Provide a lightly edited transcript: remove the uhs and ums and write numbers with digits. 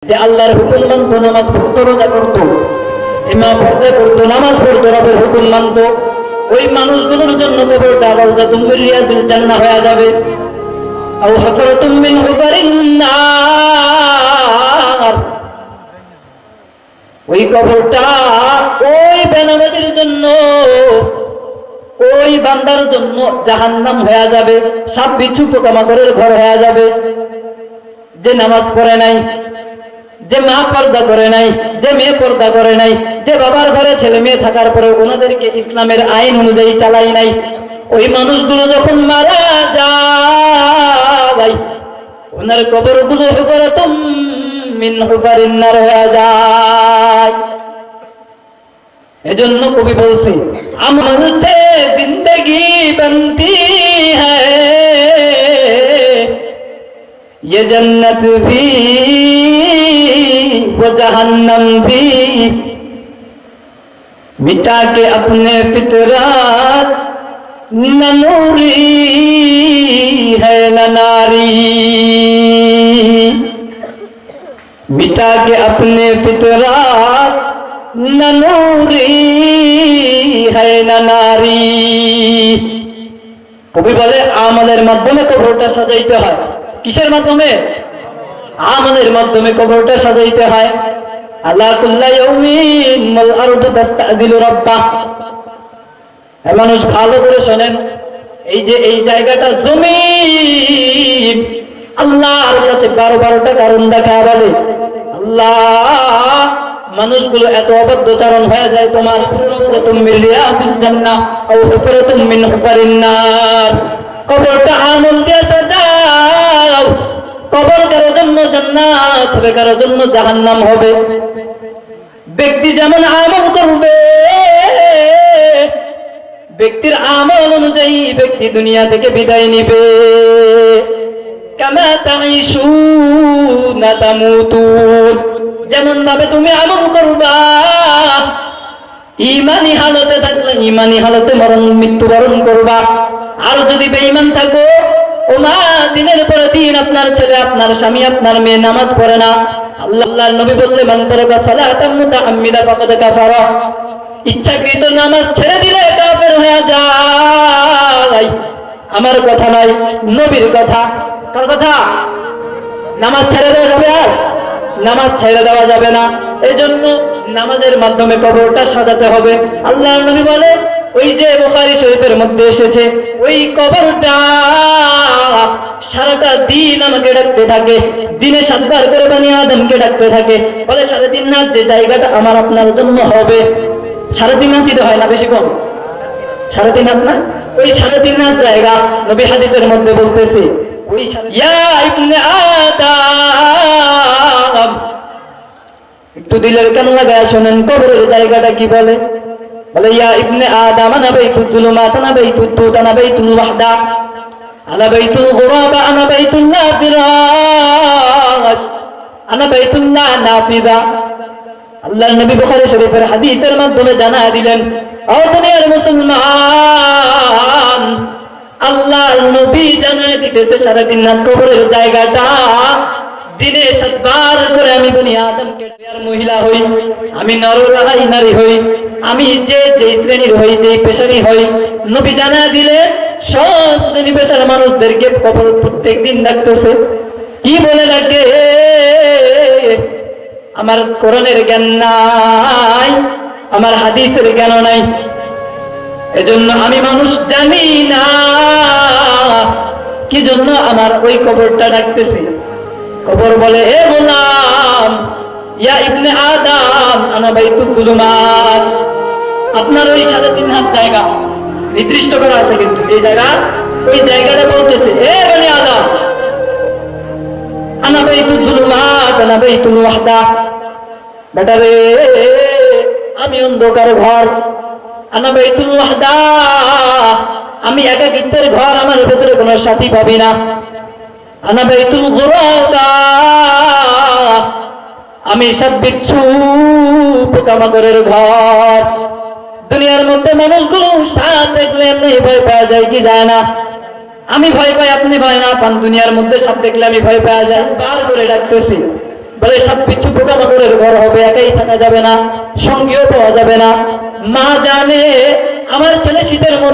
যে আল্লাহর হুকুম মানতো, নামাজ পড়তো, রোজা করতো, ইমাম পড়তে করতো, নামাজ পড়তো, রবের হুকুম মানতো, ওই মানুষগুলোর জন্য কবরটা রাউযাতুম মিন রিয়াজিল জান্নাহ হয়ে যাবে, আও হুফরাতুম মিন হুফারিন নার। ওই কবরটা ওই বেনামাজির জন্য, ওই বান্দার জন্য জাহান্নাম হয়ে যাবে, সাপ বিচ্ছু পোকামাকড়ের ঘর হয়ে যাবে। যে নামাজ পড়ে নাই, যে মা পর্দা করে নাই, যে মেয়ে পর্দা করে নাই, যে বাবার ঘরে ছেলে মেয়ে থাকার পরে ওনাদেরকে ইসলামের আইন অনুযায়ী চালাই নাই, ওই মানুষগুলো যখন মারা যায় ওনার কবরগুলো হুফরাতুম মিন হুফারিন নার হয়ে যায়। এজন্য কবি বলছে, আমল সে জিন্দগি বনতি হ্যায়, ये जन्नत भी वो जहन्नम भी, मिटा के अपने फितरत न नूरी है न नारी, मिटा के अपने फितरत न नूरी है न नारी। কবি বলে আমলের মাধ্যমে কবরটা সাজাইতে হয়। কিসের মাধ্যমে? আমলের মাধ্যমে কবরটা সাজাইতে হয়। আলা কুল্লা ইয়াউমিন মাল আরদু তাস্তাযিলু রাব্বাহ। মানুষ ভালো করে শোনেন, এই যে এই জায়গাটা জমিন, আল্লাহর কাছে 12টা কারণ দেখা বলে, আল্লাহ মানুষগুলো এত অবদ্ধচারণ হয়ে যায়, তোমার রাউযাতুম মিন রিয়াজিল জান্নাহ আও হুফরাতুম মিন হুফারিন নার। কবরটা আমল দিয়ে সাজাও, কবর কারো জন্য জান্নাত হবে, কারো জন্য জাহান্নাম হবে। ব্যক্তি যেমন আমল করবে, ব্যক্তির আমল অনুযায়ী ব্যক্তি দুনিয়া থেকে বিদায় নিবে। কামা তাঈশুনা তামুতুন, যেমন ভাবে তুমি আমল করবা, ঈমানি হালতে থাকলে ঈমানি হালতে মৃত্যুবরণ করবা। আর যদি বেঈমান থাকো, ওমা দিনের পর দিন আপনার ছেলে, আপনার স্বামী, আপনার মেয়ে নামাজ পড়ে না, আল্লাহর নবী বললে মান তারাকা সালাতাম মুতাআম্মিদা ফাকাদ কাফারা, ইচ্ছাকৃত নামাজ ছেড়ে দিলে কাফের হয়ে যায়। আমার কথা নয়, নবীর কথা। কার কথা? নামাজ ছেড়ে দেওয়া যাবে? আর নামাজ ছেড়ে দেওয়া যাবে না। এজন্য নামাজের মাধ্যমে কবরটা সাজাতে হবে। আল্লাহর নবী বলে, ওই যে বুখারী শরীফের মধ্যে এসেছে, ওই কবরটা সারাটা দিন আমাকে ডাকতে থাকে, দিনে 7 বার করে বনি আদমকে ডাকতে থাকে, বলে 3.5 রাত যে জায়গাটা আমার আপনার জন্য হবে। 3.5 রাত দিতে হয় না, বেশি কম 3.5 রাত না, ওই 3.5 রাত জায়গা নবী হাদিসের মধ্যে বলতেছে, ওই ইয়া ইবনে আদম, একটু দিলের কান লাগায় শোনেন কবরের জায়গাটা কি বলে। বলে ইয়া ইবনে আদম আনা বাইতুল যুলুমাত আনা বাইতুদ দুদ আনা বাইতুল ওয়াহদা আনা বাইতুল গুরাবা আনা বাইতুল্লাহ ফিরাশ আনা বাইতুল্লাহ নাফিদা। আল্লাহর নবী বুখারী শরীফের হাদিসের মাধ্যমে জানায় দিলেন, ও দুনিয়ার মুসলমান, আল্লাহর নবী জানায় দিতেছে 3.5 রাত কবরের জায়গাটা দিনে 7 বার করে আমি বনি আদমকে, আর মহিলা হই, আমি নররাই নারী হই, আমি যে শ্রেণীর হই, যে পেশারি হই, নবী জানায় দিলে সব শ্রেণী পেশার মানুষদেরকে কবর প্রত্যেকদিন ডাকতেছে। কি বলে ডাকে? আমার কোরআনের জ্ঞান নাই, আমার হাদিসের জ্ঞান নাই, এজন্য আমি মানুষ জানি না কি জন্য আমার ওই কবরটা ডাকতেছে। কবর বলে, হে গোলাম, ইয়া ইবনে আদম আনা বাইতুল যুলুমাত, আপনার ওই 3.5 হাত জায়গা নির্দিষ্ট করা আছে, কিন্তু যে জায়গা, ওই জায়গাটা বলতেছে, হে বনি আদম আনা বাইতুল যুলুমাত আনা বাইতুল ওয়াহদা, বেটা রে আমি অন্ধকার ঘর, আনা বাইতুল ওয়াহদা আমি একাকিত্বের ঘর, আমার ভেতরে কোনো সাথী পাবি না, আনা বাইতুল গুরাবা আমি সব বিচ্ছু পোকামাকড়ের ঘর। দুনিয়ার মধ্যে মানুষগুলো সাথ দেখলে এমনি ভয় পাওয়া যায় কি যায় না? আমি ভয় পাই, আপনি ভয় না পান। দুনিয়ার মধ্যে সাপ দেখলে আমি ভয় পাওয়া যায়। বার করে ডাকতেছি, বলে সবকিছু পোকামাকড়ের ঘর হবে, একাই থাকা যাবে না, সঙ্গীও পাওয়া যাবে না। মা জানে আমার ছেলে শীতের মধ্যে